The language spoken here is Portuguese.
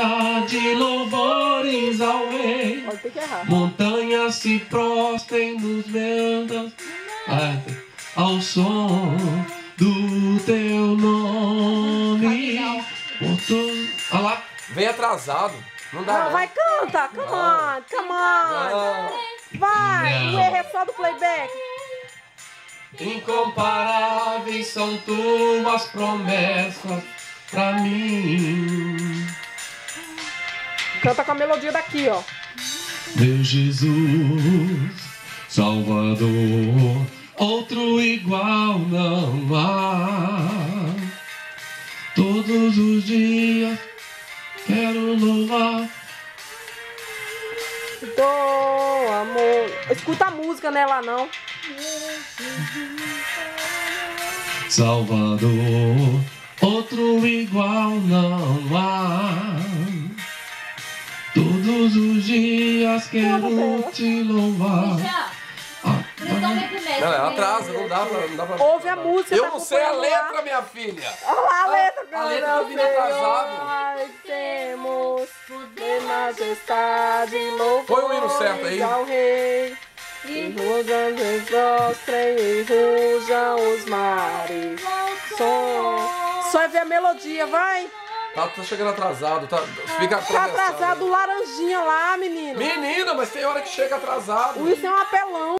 majestade, louvores ao Rei. Olha, tem que errar. Montanhas se prostrem nos ventos ao som do teu nome. Olha lá. Vem atrasado. Não dá. Não, vai, canta. Come on, come on. Não. Vai, Não. o erro é só do playback. Incomparáveis são tuas promessas pra mim. Canta com a melodia daqui, ó. Meu Jesus, Salvador, outro igual não há. Todos os dias quero louvar. Do amor. Escuta a música, né, lá não. Salvador, outro igual não há. Todos os dias quero te louvar. Não, ela atrasa, não dá pra... Ouve a música. Eu tá não sei a acompanhando lá. letra, minha filha. Olha lá a letra, A letra cara. do vídeo atrasado. Nós temos de majestade, louvores Põe o hino certo aí. ao Rei. E rujam os prostrem e rujam os mares. Só é ver a melodia, vai. Tá chegando atrasado, fica Tá atrasado o laranjinha lá, menino. Menina, mas tem hora que chega atrasado. Isso é um apelão.